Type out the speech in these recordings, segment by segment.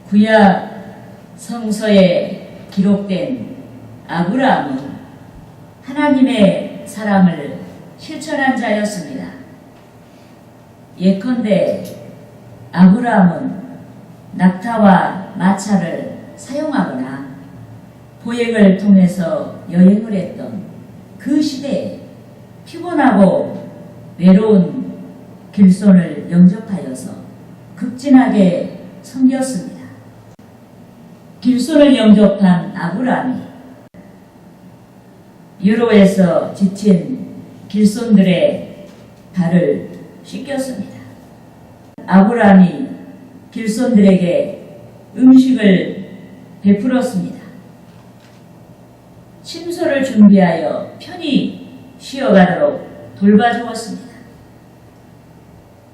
구약 성서에 기록된 아브라함은 하나님의 사랑을 실천한 자였습니다. 예컨대 아브라함은 낙타와 마차를 사용하거나 보행을 통해서 여행을 했던 그 시대에 피곤하고 외로운 길손을 영접하여서 극진하게 섬겼습니다. 길손을 영접한 아브라함이 유로에서 지친 길손들의 발을 씻겼습니다. 아브라함이 길손들에게 음식을 베풀었습니다. 침소를 준비하여 편히 쉬어가도록 돌봐주었습니다.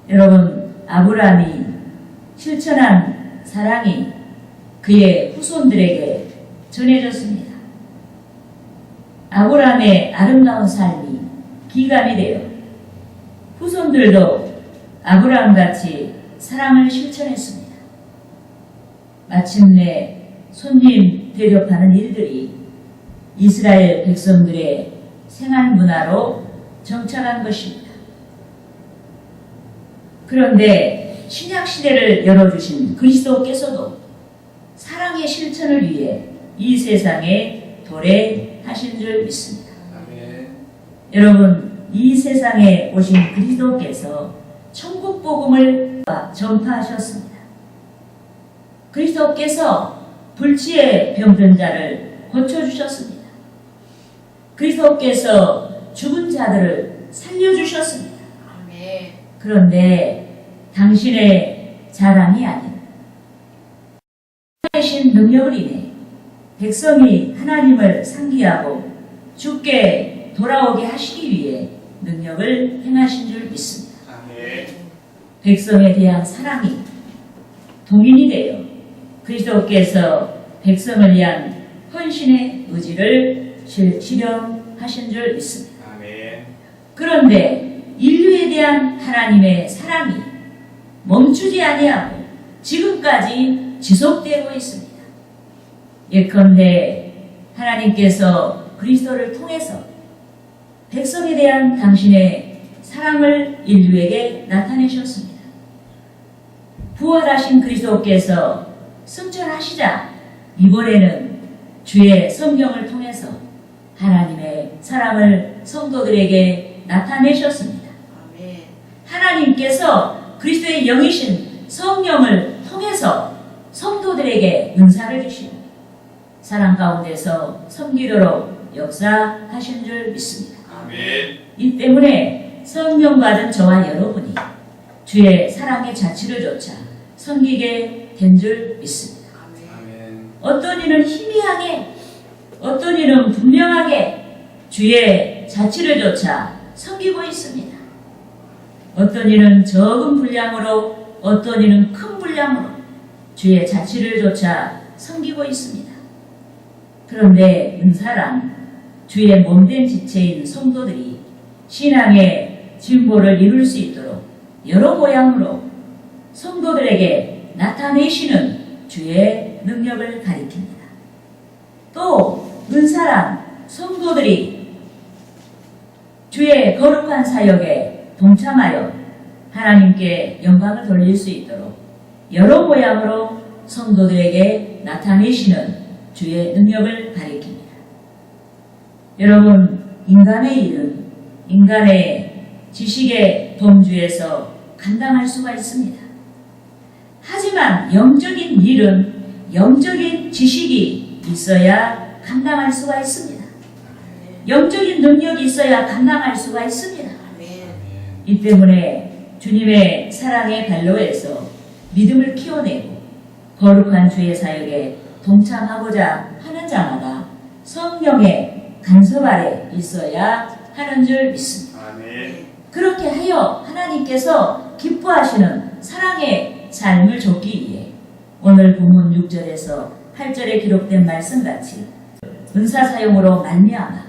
여러분, 아브라함이 실천한 사랑이 그의 후손들에게 전해졌습니다. 아브라함의 아름다운 삶이 기감이 되어 후손들도 아브라함같이 사랑을 실천했습니다. 마침내 손님 대접하는 일들이 이스라엘 백성들의 생활 문화로 정착한 것입니다. 그런데 신약시대를 열어주신 그리스도께서도 사랑의 실천을 위해 이 세상에 도래하신 줄 믿습니다. 아멘. 여러분, 이 세상에 오신 그리스도께서 천국 복음을 전파하셨습니다. 그리스도께서 불치의 병든 자를 고쳐주셨습니다. 그리스도께서 죽은 자들을 살려주셨습니다. 아멘. 그런데 당신의 자랑이 아닌 하신 능력을 인해 백성이 하나님을 상기하고 주께 돌아오게 하시기 위해 능력을 행하신 줄 믿습니다. 아멘. 백성에 대한 사랑이 동인이 되어 그리스도께서 백성을 위한 헌신의 의지를 실현하신 줄 믿습니다. 아멘. 그런데 인류에 대한 하나님의 사랑이 멈추지 아니하고 지금까지 지속되고 있습니다. 예컨대 하나님께서 그리스도를 통해서 백성에 대한 당신의 사랑을 인류에게 나타내셨습니다. 부활하신 그리스도께서 승천하시자 이번에는 주의 성경을 통해서 하나님의 사랑을 성도들에게 나타내셨습니다. 아멘. 하나님께서 그리스도의 영이신 성령을 통해서 성도들에게 은사를 주시고 사랑 가운데서 섬기도록 역사하신 줄 믿습니다. 아멘. 이 때문에 성령 받은 저와 여러분이 주의 사랑의 자취를 조차 섬기게 된 줄 믿습니다. 아멘. 어떤 이는 희미하게, 어떤 이는 분명하게 주의 자취를 조차 섬기고 있습니다. 어떤 이는 적은 분량으로, 어떤 이는 큰 분량으로 주의 자취를 조차 섬기고 있습니다. 그런데 은사란 주의 몸된 지체인 성도들이 신앙의 진보를 이룰 수 있도록 여러 모양으로 성도들에게 나타내시는 주의 능력을 가리킵니다. 또 은사란 성도들이 주의 거룩한 사역에 동참하여 하나님께 영광을 돌릴 수 있도록 여러 모양으로 성도들에게 나타내시는 주의 능력을 가리킵니다. 여러분, 인간의 일은 인간의 지식의 범주에서 감당할 수가 있습니다. 하지만 영적인 일은 영적인 지식이 있어야 감당할 수가 있습니다. 영적인 능력이 있어야 감당할 수가 있습니다. 아멘. 이 때문에 주님의 사랑의 발로에서 믿음을 키워내고 거룩한 주의 사역에 동참하고자 하는 자마다 성령의 간섭 아래 있어야 하는 줄 믿습니다. 아멘. 그렇게 하여 하나님께서 기뻐하시는 사랑의 삶을 줬기 위해 오늘 본문 6절에서 8절에 기록된 말씀같이 은사 사용으로 말미암아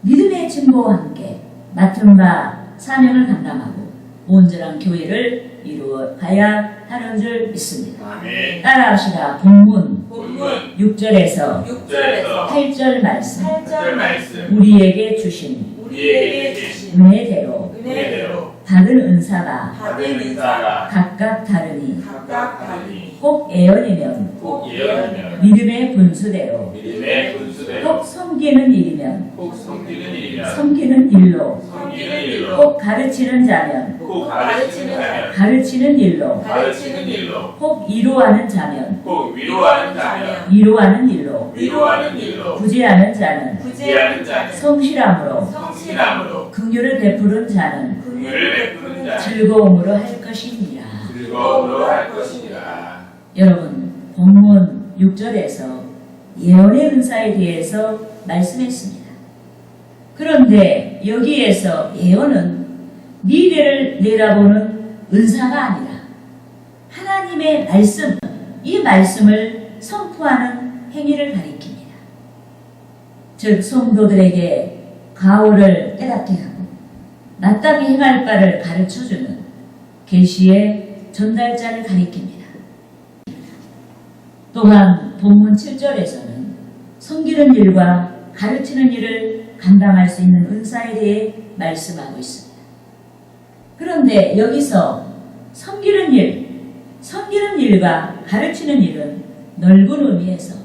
믿음의 증거와 함께 맡은 바 사명을 감당하고 온전한 교회를 이루어가야 하는 줄 믿습니다. 아멘. 따라합시다. 본문 본문 6절에서 6절에서 8절 말씀 8절 말씀 우리에게 주신 우리에게 주신 은혜대로 은혜대로 받은 은사가 받은 은사가 각각 다르니 각각 다르니 꼭 예언이면 꼭 예언이면 믿음의 분수대로 믿음의 분수대로 꼭 섬기는 일이면 꼭 섬기는 일이면 섬기는 일로 섬기는 일로 꼭 가르치는 자면 꼭 가르치는 자면 가르치는 일로 가르치는 일로 꼭 위로하는 자면 꼭 위로하는 자면 위로하는 일로 위로하는 일로 구제하는 자는 구제하는 자는 성실함으로 성실함으로 긍휼을 베푸는 자는 긍휼을 베푸는 자는 즐거움으로 할 것이니라. 즐거움으로 할 것이니라. 여러분, 본문 6절에서 예언의 은사에 대해서 말씀했습니다. 그런데 여기에서 예언은 미래를 내다보는 은사가 아니라 하나님의 말씀, 이 말씀을 선포하는 행위를 가리킵니다. 즉 성도들에게 가오를 깨닫게 하고 마땅히 행할 바를 가르쳐주는 계시의 전달자를 가리킵니다. 또한 본문 7절에서는 섬기는 일과 가르치는 일을 감당할 수 있는 은사에 대해 말씀하고 있습니다. 그런데 여기서 섬기는 일과 가르치는 일은 넓은 의미에서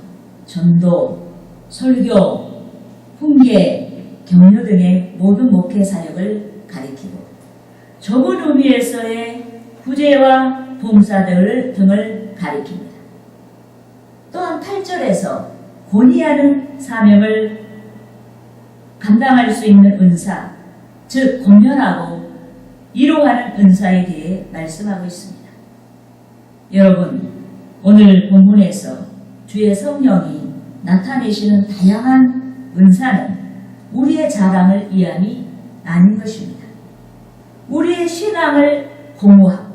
전도, 설교, 훈계, 격려 등의 모든 목회 사역을 가리키고 좁은 의미에서의 구제와 봉사 등을 가리킵니다. 또한 8절에서 권위하는 사명을 감당할 수 있는 은사, 즉 권면하고 위로하는 은사에 대해 말씀하고 있습니다. 여러분, 오늘 본문에서 주의 성령이 나타내시는 다양한 은사는 우리의 자랑을 위함이 아닌 것입니다. 우리의 신앙을 공유하고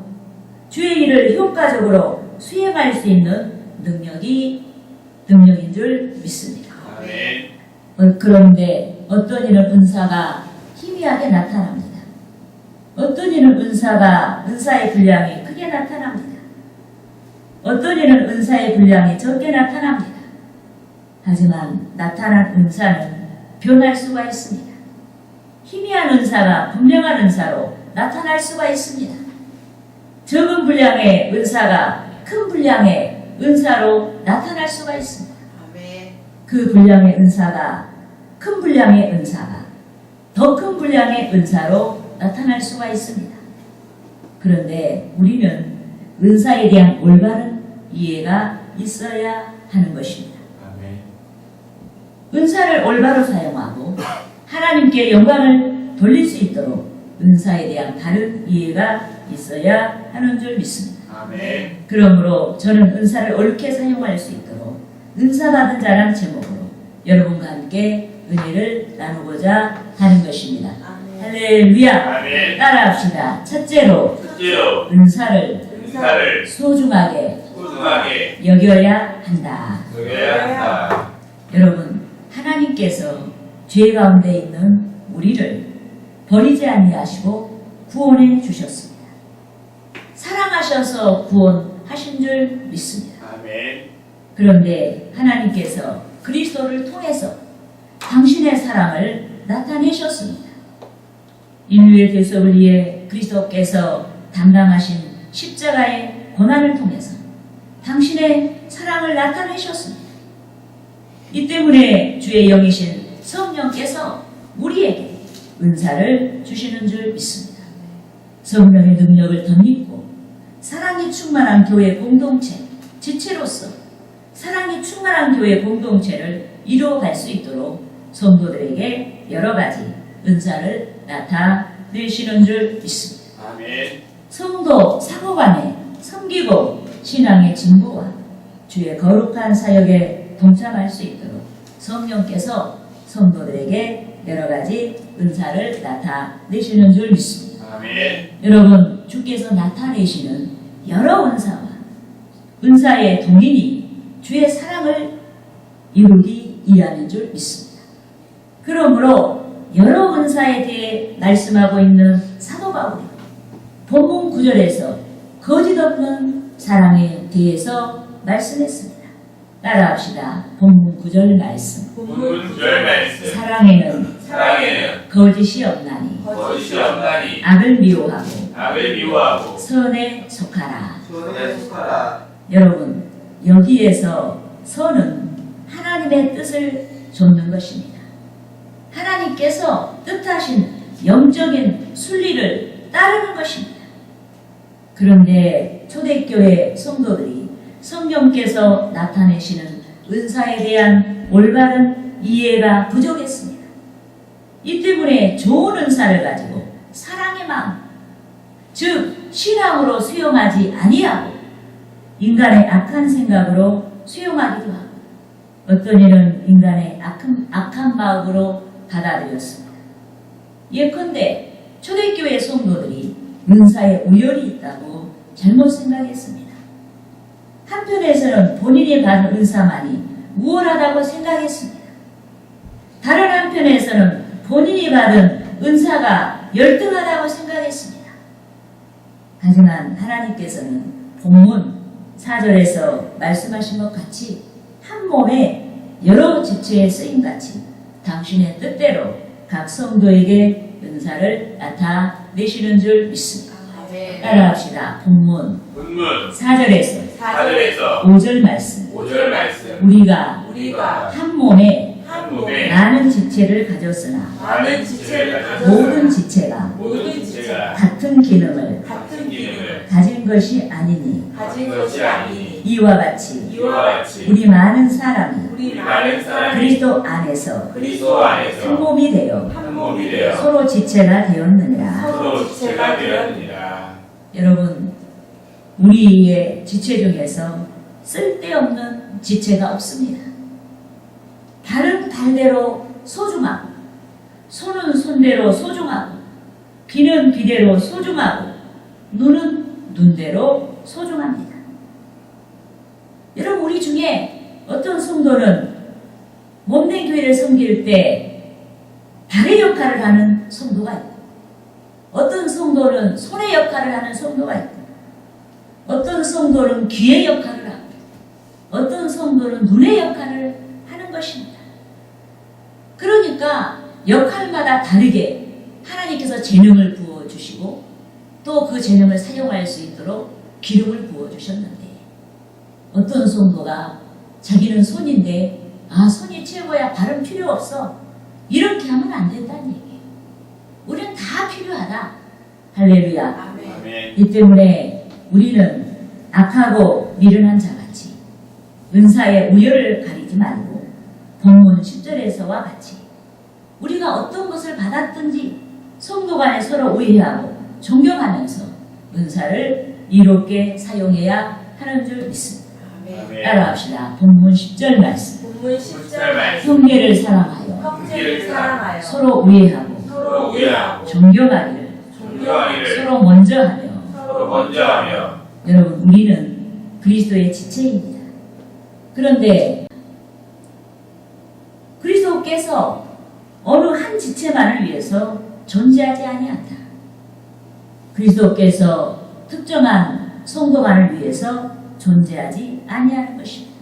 주의 일을 효과적으로 수행할 수 있는 능력인 줄 믿습니다. 아멘. 그런데 어떤 이는 은사가 희미하게 나타납니다. 어떤 이는 은사의 분량이 크게 나타납니다. 어떤 이는 은사의 분량이 적게 나타납니다. 하지만 나타난 은사는 변할 수가 있습니다. 희미한 은사가 분명한 은사로 나타날 수가 있습니다. 적은 분량의 은사가 큰 분량의 은사로 나타날 수가 있습니다. 그 분량의 은사가 큰 분량의 은사가 더 큰 분량의 은사로 나타날 수가 있습니다. 그런데 우리는 은사에 대한 올바른 이해가 있어야 하는 것입니다. 아멘. 은사를 올바로 사용하고 하나님께 영광을 돌릴 수 있도록 은사에 대한 바른 이해가 있어야 하는 줄 믿습니다. 아멘. 그러므로 저는 은사를 옳게 사용할 수 있도록 은사받은 자라는 제목으로 여러분과 함께 은혜를 나누고자 하는 것입니다. 할렐루야. 아멘. 따라합시다. 첫째로 은사를 소중하게 여겨야 한다. 여겨야 한다. 여러분, 하나님께서 죄 가운데 있는 우리를 버리지 아니하시고 구원해 주셨습니다. 사랑하셔서 구원하신 줄 믿습니다. 아멘. 그런데 하나님께서 그리스도를 통해서 당신의 사랑을 나타내셨습니다. 인류의 대속을 위해 그리스도께서 담당하신 십자가의 고난을 통해서 당신의 사랑을 나타내셨습니다. 이 때문에 주의 영이신 성령께서 우리에게 은사를 주시는 줄 믿습니다. 성령의 능력을 덧입고 사랑이 충만한 교회 공동체, 지체로서 사랑이 충만한 교회 공동체를 이루어갈 수 있도록 성도들에게 여러 가지 은사를 나타내시는 줄 믿습니다. 아멘. 성도 상호간에 섬기고 신앙의 진보와 주의 거룩한 사역에 동참할 수 있도록 성령께서 성도들에게 여러 가지 은사를 나타내시는 줄 믿습니다. 아멘. 여러분, 주께서 나타내시는 여러 은사와 은사의 동인이 주의 사랑을 이루기 위함인 줄 믿습니다. 그러므로 여러 은사에 대해 말씀하고 있는 사도 바울이 본문 9절에서 거짓 없는 사랑에 대해서 말씀했습니다. 따라합시다. 본문 9절 말씀. 본문 9절 말씀. 사랑에는 거짓이 없나니 거짓이 없나니 악을 미워하고 악을 미워하고 선에 속하라. 손에 속하라. 여러분, 여기에서 선은 하나님의 뜻을 좇는 것입니다. 하나님께서 뜻하신 영적인 순리를 따르는 것입니다. 그런데 초대교회 성도들이 성령께서 나타내시는 은사에 대한 올바른 이해가 부족했습니다. 이 때문에 좋은 은사를 가지고 사랑의 마음, 즉 신앙으로 수용하지 아니하고 인간의 악한 생각으로 수용하기도 하고 어떤 이는 인간의 악한 마음으로 받아들였습니다. 예컨대 초대교회 성도들이 은사에 우열이 있다고 잘못 생각했습니다. 한편에서는 본인이 받은 은사만이 우월하다고 생각했습니다. 다른 한편에서는 본인이 받은 은사가 열등하다고 생각했습니다. 하지만 하나님께서는 본문 4절에서 말씀하신 것 같이 한 몸에 여러 지체에 쓰임같이 당신의 뜻대로 각 성도에게 은사를 나타내시는 줄 믿습니다. 따라합시다. 본문 4절에서 5절 말씀. 5절 말씀. 우리가 한 몸에 한 몸에 많은 지체를 가졌으나 많은 지체를 가졌으나 모든 지체가 모든 지체가 같은 기능을 같은 기능을 가진 것이 아니니 가진 것이 아니니 이와 같이 이와 같이 우리 많은 사람이 우리 많은 사람이 그리스도 안에서 그리스도 안에서 한 몸이 되어 한 몸이 되어 서로 지체가 되었느니라. 서로 지체가 되었느니라. 여러분, 우리의 지체 중에서 쓸데없는 지체가 없습니다. 발은 발대로 소중하고 손은 손대로 소중하고 귀는 귀대로 소중하고 눈은 눈대로 소중합니다. 여러분, 우리 중에 어떤 성도는 몸된 교회를 섬길 때 발의 역할을 하는 성도가 있고 어떤 성도는 손의 역할을 하는 성도가 있고 어떤 성도는 귀의 역할을 하고 어떤 성도는 눈의 역할을 하는 것입니다. 그러니까 역할마다 다르게 하나님께서 재능을 부어주시고 또 그 재능을 사용할 수 있도록 기름을 부어주셨는데 어떤 성도가 자기는 손인데 손이 최고야, 발은 필요 없어, 이렇게 하면 안 된다는 얘기예요. 우리는 다 필요하다. 할렐루야. 아멘. 이 때문에 우리는 악하고 미련한 자같이 은사의 우열을 가리지 말고 본문 10절에서와 같이 우리가 어떤 것을 받았든지 성도 간에 서로 우애하고 존경하면서 은사를 이롭게 사용해야 하는 줄 믿습니다. 아멘. 따라합시다. 본문 10절 말씀. 본문 10절 말씀. 형제를 사랑하여 형제를 사랑하여 서로 우애하고 서로 우애하고 존경하기를 존경하기를 서로 먼저 하며 서로 먼저 하며 여러분, 우리는 그리스도의 지체입니다. 그런데 그리스도께서 어느 한 지체만을 위해서 존재하지 아니한다. 그리스도께서 특정한 성도만을 위해서 존재하지 아니하는 것입니다.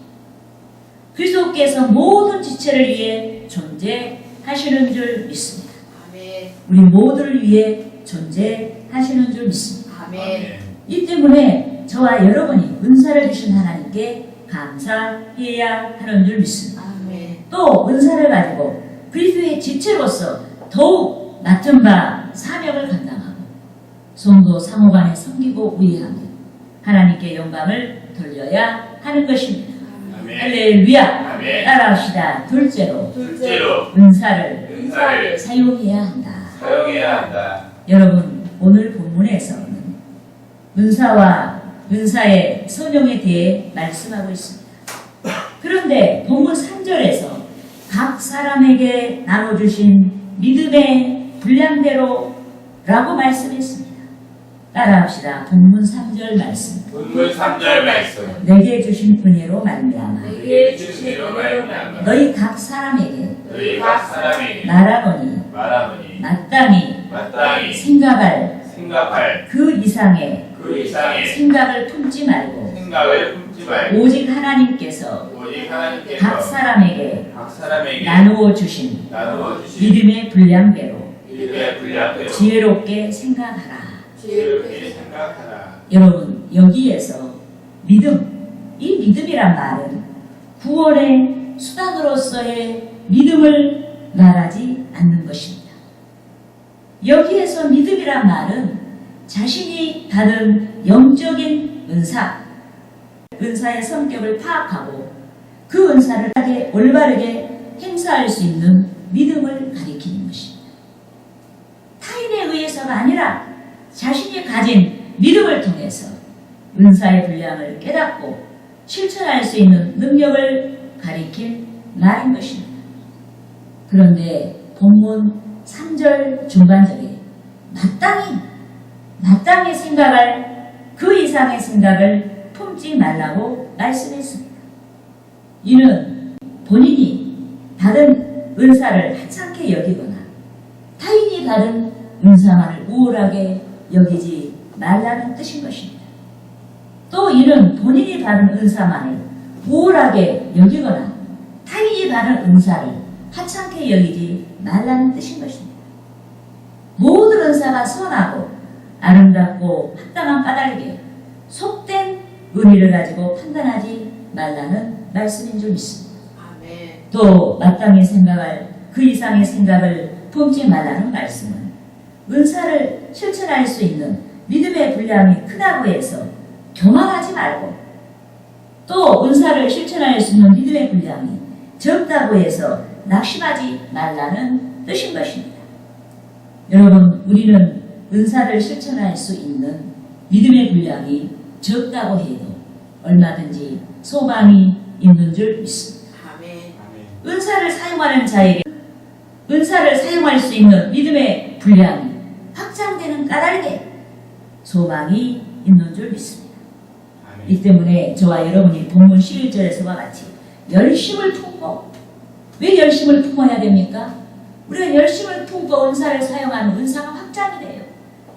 그리스도께서 모든 지체를 위해 존재하시는 줄 믿습니다. 아멘. 우리 모두를 위해 존재하시는 줄 믿습니다. 아멘. 이 때문에 저와 여러분이 은사를 주신 하나님께 감사해야 하는 줄 믿습니다. 아멘. 또 은사를 가지고 그리스도의 지체로서 더욱 맡은 바 사명을 감당하고 성도 상호간에 섬기고 우애하며 하나님께 영광을 돌려야 하는 것입니다. 아멘. 할렐루야. 아멘. 따라합시다. 둘째로 둘째로 은사를 사용해야 한다. 사용해야 한다. 여러분, 오늘 본문에서는 은사와 은사의 선용에 대해 말씀하고 있습니다. 그런데 본문 3절에서 각 사람에게 나눠주신 믿음의 분량대로 라고 말씀했습니다. 따라합시다. 본문 3절 말씀. 본문 3절 말씀. 내게 주신 은혜로 말미암아 내게 주신 은혜로 말미암아 너희 각 사람에게 너희 각 사람에게 말하노니 말하노니 마땅히 마땅히 생각할 생각할 그 이상의 그 이상의 생각을 품지 말고 생각을 품지 말고 오직 하나님께서 오직 하나님께서 각 사람에게 각 사람에게 나누어 주신 나누어 주신 믿음의 분량대로 믿음의 분량대로 지혜롭게 생각하라. 지혜롭게 생각하라. 여러분, 여기에서 이 믿음이란 말은 구원의 수단으로서의 믿음을 말하지 않는 것입니다. 여기에서 믿음이란 말은 자신이 받은 영적인 은사의 성격을 파악하고 그 은사를 올바르게 행사할 수 있는 믿음을 가리키는 것입니다. 타인에 의해서가 아니라 자신이 가진 믿음을 통해서 은사의 분량을 깨닫고 실천할 수 있는 능력을 가리킨 말인 것입니다. 그런데 본문 3절 중반절에 마땅히 생각할 그 이상의 생각을 품지 말라고 말씀했습니다. 이는 본인이 받은 은사를 하찮게 여기거나 타인이 받은 은사만을 우월하게 여기지 말라는 뜻인 것입니다. 또 이는 본인이 받은 은사만을 우월하게 여기거나 타인이 받은 은사를 하찮게 여기지 말라는 뜻인 것입니다. 모든 은사가 선하고 아름답고 합당한 까닭에 속된 의미를 가지고 판단하지 말라는 말씀인 줄 믿습니다. 아멘. 또 마땅히 생각할 그 이상의 생각을 품지 말라는 말씀은 은사를 실천할 수 있는 믿음의 분량이 크다고 해서 교만하지 말고 또 은사를 실천할 수 있는 믿음의 분량이 적다고 해서 낙심하지 말라는 뜻인 것입니다. 여러분, 우리는 은사를 실천할 수 있는 믿음의 분량이 적다고 해도 얼마든지 소망이 있는 줄 믿습니다. 아멘. 은사를 사용하는 자에게 은사를 사용할 수 있는 믿음의 분량이 확장되는 까닭에 소망이 있는 줄 믿습니다. 이 때문에 저와 여러분이 본문 11절에서와 같이 열심을 품고, 왜 열심을 품어야 됩니까? 우리가 열심을 품고 은사를 사용하면 은사가 확장이 돼요.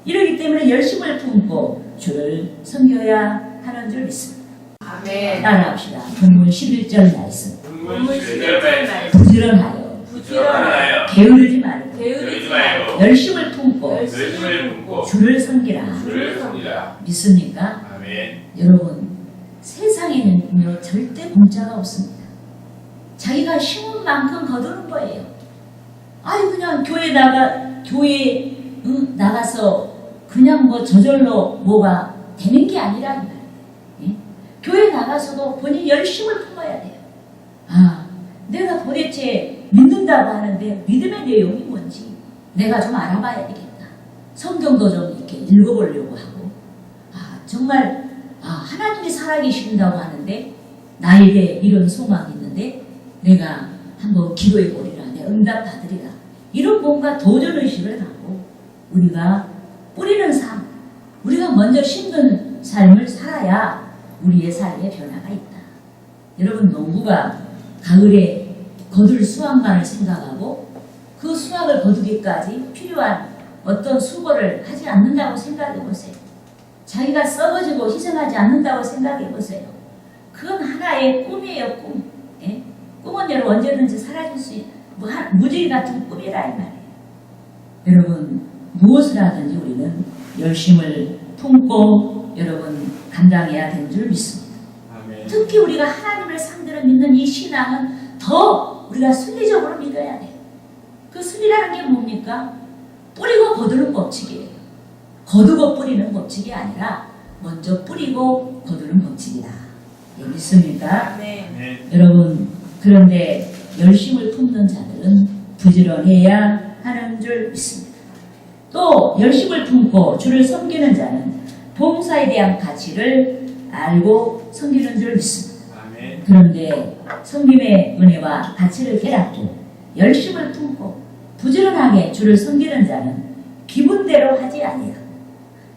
이러기 때문에 열심을 품고 주를 섬겨야 하는 줄 믿습니다. 아멘. 따라합시다. 본문 11절 말씀. 본문 11절 말씀. 부지런하여 부지런하여 게으르지 말고 게으르지 말고 열심을 품고 열심을 품고 주를 섬기라. 주를 섬기라. 믿습니까? 아멘. 여러분, 세상에는요 절대 공짜가 없습니다. 자기가 힘은 만큼 거두는 거예요. 아니 그냥 교회 나가서 그냥 뭐 저절로 뭐가 되는 게 아니라 이 말이에요. 예? 교회 나가서도 본인 열심을 품어야 돼요. 아, 내가 도대체 믿는다고 하는데 믿음의 내용이 뭔지 내가 좀 알아봐야 되겠다. 성경도 좀 이렇게 읽어보려고 하고, 정말 하나님이 살아계신다고 하는데 나에게 이런 소망이 있는데 내가 한번 기도해 보리라, 내 응답 받으리라, 이런 뭔가 도전의식을 갖고 우리가 뿌리는 삶, 우리가 먼저 심는 삶을 살아야 우리의 삶에 변화가 있다. 여러분, 농부가 가을에 거둘 수확만을 생각하고 그 수확을 거두기까지 필요한 어떤 수고를 하지 않는다고 생각해 보세요. 자기가 썩어지고 희생하지 않는다고 생각해 보세요. 그건 하나의 꿈이에요, 꿈. 예? 꿈은 여러분 언제든지 사라질 수 있는 무지개 같은 꿈이라 이 말이에요. 여러분, 무엇을 하든지 우리는 열심을 품고 여러분 감당해야 되는 줄 믿습니다. 아멘. 특히 우리가 하나님을 상대로 믿는 이 신앙은 더 우리가 순리적으로 믿어야 돼요. 그 순리라는 게 뭡니까? 뿌리고 거두는 법칙이에요. 거두고 뿌리는 법칙이 아니라 먼저 뿌리고 거두는 법칙이다. 예, 믿습니까? 아멘. 아멘. 여러분, 그런데 열심을 품는 자들은 부지런해야 하는 줄 믿습니다. 또 열심을 품고 주를 섬기는 자는 봉사에 대한 가치를 알고 섬기는 줄 믿습니다. 아멘. 그런데 섬김의 은혜와 가치를 깨닫고 열심을 품고 부지런하게 주를 섬기는 자는 기분대로 하지 아니하고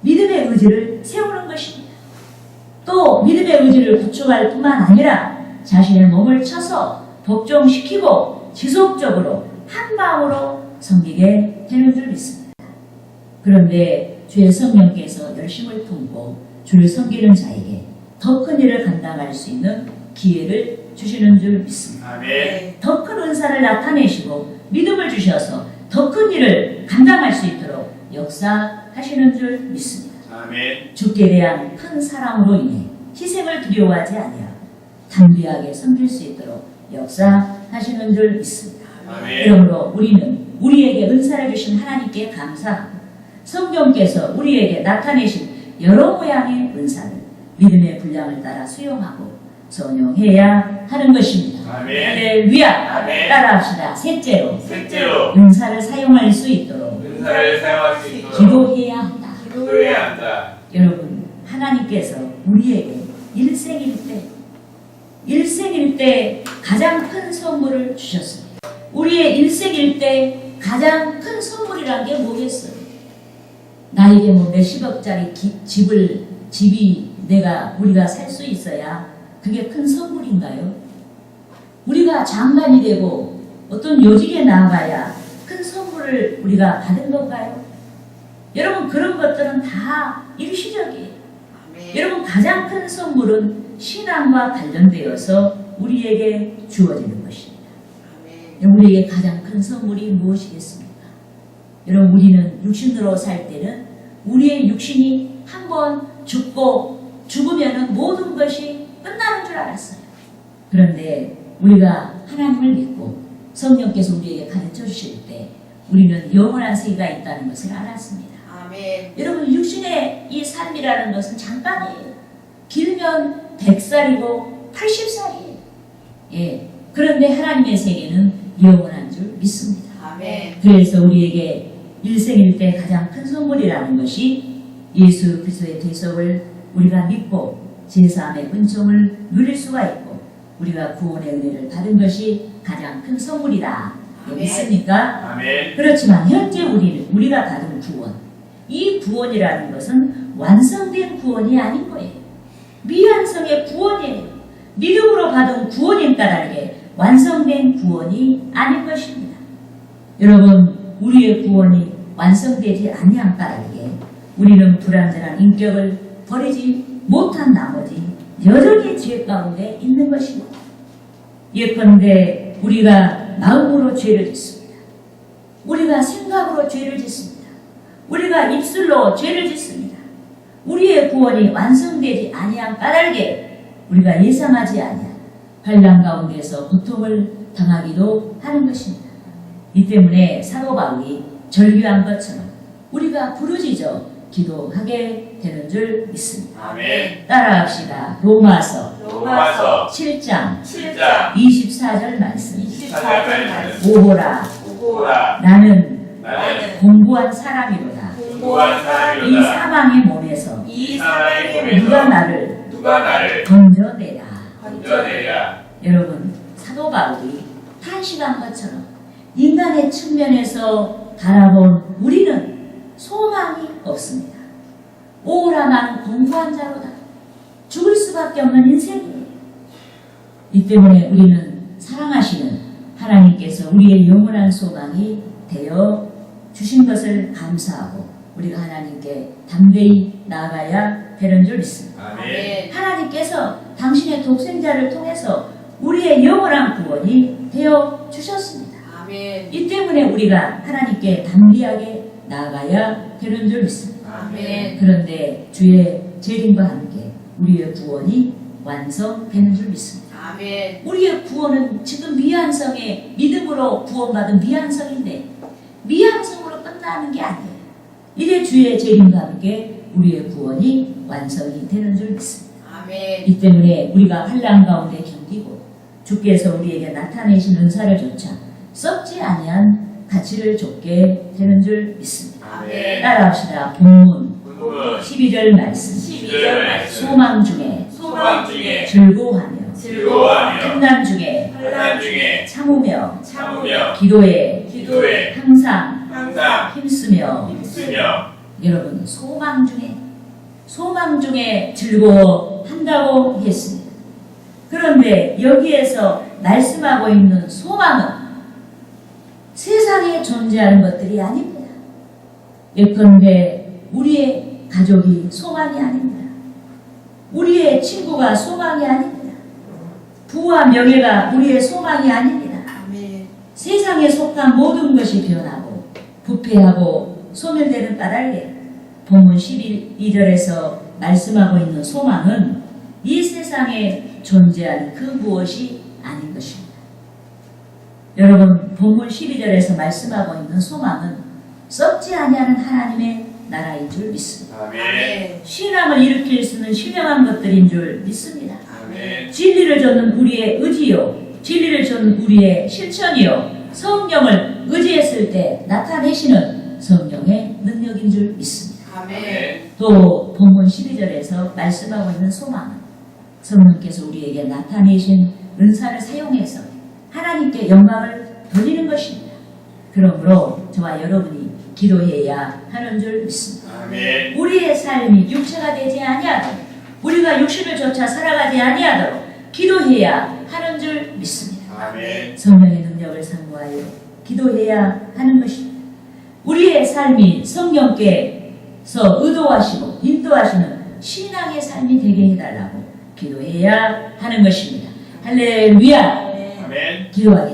믿음의 의지를 세우는 것입니다. 또 믿음의 의지를 구축할 뿐만 아니라 자신의 몸을 쳐서 복종시키고 지속적으로 한 마음으로 섬기게 되는 줄 믿습니다. 그런데 주의 성령께서 열심을 품고 주를 섬기는 자에게 더 큰 일을 감당할 수 있는 기회를 주시는 줄 믿습니다. 아멘. 더 큰 은사를 나타내시고 믿음을 주셔서 더 큰 일을 감당할 수 있도록 역사하시는 줄 믿습니다. 아멘. 주께 대한 큰 사랑으로 인해 희생을 두려워하지 아니하고 담대하게 섬길 수 있도록 역사하시는 줄 믿습니다. 아멘. 그러므로 우리는 우리에게 은사를 주신 하나님께 감사하고 성령께서 우리에게 나타내신 여러 모양의 은사를 믿음의 분량을 따라 수용하고 전용해야 하는 것입니다. 아멘. 할렐루야. 아멘. 따라합시다. 셋째로 셋째로 은사를 사용할 수 있도록 은사를 사용할 수 있도록 기도해야 한다. 기도해야 한다. 여러분, 하나님께서 우리에게 일생일 때 가장 큰 선물을 주셨습니다. 우리의 일생일 때 가장 큰 선물이란 게 뭐겠어요? 나에게 뭐 몇십억짜리 집이 우리가 살 수 있어야 그게 큰 선물인가요? 우리가 장관이 되고 어떤 요직에 나아가야 큰 선물을 우리가 받은 건가요? 여러분, 그런 것들은 다 일시적이에요. 여러분, 가장 큰 선물은 신앙과 관련되어서 우리에게 주어지는 것입니다. 우리에게 가장 큰 선물이 무엇이겠습니까? 여러분, 우리는 육신으로 살 때는 우리의 육신이 한번 죽으면 모든 것이 끝나는 줄 알았어요. 그런데 우리가 하나님을 믿고 성령께서 우리에게 가르쳐 주실 때 우리는 영원한 세계가 있다는 것을 알았습니다. 아멘. 여러분, 육신의 이 삶이라는 것은 잠깐이에요. 길면 100살이고 80살이에요. 예. 그런데 하나님의 세계는 영원한 줄 믿습니다. 아멘. 그래서 우리에게 일생일 때 가장 큰 선물이라는 것이 예수 그리스도의 대속을 우리가 믿고 제사함의 은총을 누릴 수가 있고 우리가 구원의 은혜를 받은 것이 가장 큰 선물이다. 아멘. 믿습니까? 아멘. 그렇지만 현재 우리가 받은 구원, 이 구원이라는 것은 완성된 구원이 아닌 거예요. 미완성의 구원이에요. 믿음으로 받은 구원인 까닭에 완성된 구원이 아닌 것입니다. 여러분, 우리의 구원이 완성되지 아니한 까닭에 우리는 불완전한 인격을 버리지 못한 나머지 여전히 죄 가운데 있는 것입니다. 예컨대 우리가 마음으로 죄를 짓습니다. 우리가 생각으로 죄를 짓습니다. 우리가 입술로 죄를 짓습니다. 우리의 구원이 완성되지 아니한 까닭에 우리가 예상하지 아니한 환난 가운데서 고통을 당하기도 하는 것입니다. 이 때문에 사도 바울이 절규한 것처럼 우리가 부르짖어 기도하게 되는 줄 믿습니다. 아멘. 따라합시다. 로마서 로마서 7장 7장 24절 말씀. 24절 말씀. 오호라, 오라. 나는 나는 공부한 사람이로다. 공부한 이 사람이로다. 사방의 몸에서 이 사방의 사방의 누가 몸에서 누가 나를 나를 건져내라. 건져내랴. 여러분, 사도 바울이 탄식한 것처럼 인간의 측면에서 바라본 우리는 소망이 없습니다. 오라, 나는 공부한 자로다. 죽을 수밖에 없는 인생이에요. 이 때문에 우리는 사랑하시는 하나님께서 우리의 영원한 소망이 되어 주신 것을 감사하고 우리가 하나님께 담대히 나아가야 되는 줄 믿습니다. 아멘. 하나님께서 당신의 독생자를 통해서 우리의 영원한 구원이 되어 주셨습니다. 아멘. 이 때문에 우리가 하나님께 담대하게 나아가야 되는 줄 믿습니다. 아멘. 그런데 주의 재림과 함께 우리의 구원이 완성되는 줄 믿습니다. 아멘. 우리의 구원은 지금 미완성의 믿음으로 구원받은 미완성인데 미완성으로 끝나는 게 아니에요. 이제 주의 재림과 함께 우리의 구원이 완성이 되는 줄 믿습니다. 아멘. 이 때문에 우리가 환난 가운데 견디고 주께서 우리에게 나타내신 은사를 조차 썩지 아니한 가치를 줬게 되는 줄 믿습니다. 아멘. 따라합시다. 본문 본문 12절 말씀. 12절 말씀. 소망 중에 소망 중에 즐거워하며 즐거워하며 환난 중에 환난 중에 참으며 참으며 기도에 기도에 항상 항상 힘쓰며 힘쓰며 여러분, 소망 중에 즐거워한다고 했습니다. 그런데 여기에서 말씀하고 있는 소망은 세상에 존재하는 것들이 아닙니다. 예컨대 우리의 가족이 소망이 아닙니다. 우리의 친구가 소망이 아닙니다. 부와 명예가 우리의 소망이 아닙니다. 아멘. 세상에 속한 모든 것이 변하고 부패하고 소멸되는 까닭에 본문 12절에서 말씀하고 있는 소망은 이 세상에 존재하는 그 무엇이 아닌 것입니다. 여러분, 본문 12절에서 말씀하고 있는 소망은 썩지 아니하는 하나님의 나라인 줄 믿습니다. 아멘. 신앙을 일으킬 수 있는 신령한 것들인 줄 믿습니다. 아멘. 진리를 쫓는 우리의 의지요, 진리를 쫓는 우리의 실천이요, 성령을 의지했을 때 나타내시는 성령의 능력인 줄 믿습니다. 아멘. 또 본문 12절에서 말씀하고 있는 소망은 성령께서 우리에게 나타내신 은사를 사용해서 하나님께 영광을 돌리는 것입니다. 그러므로 저와 여러분이 기도해야 하는 줄 믿습니다. 아멘. 우리의 삶이 육체가 되지 아니하도록, 우리가 육신을 쫓아 살아가지 아니하도록 기도해야 하는 줄 믿습니다. 아멘. 성령의 능력을 상고하여 기도해야 하는 것입니다. 우리의 삶이 성령께서 의도하시고 인도하시는 신앙의 삶이 되게 해달라고 기도해야 하는 것입니다. 할렐루야. 아멘. 기도하겠습니다.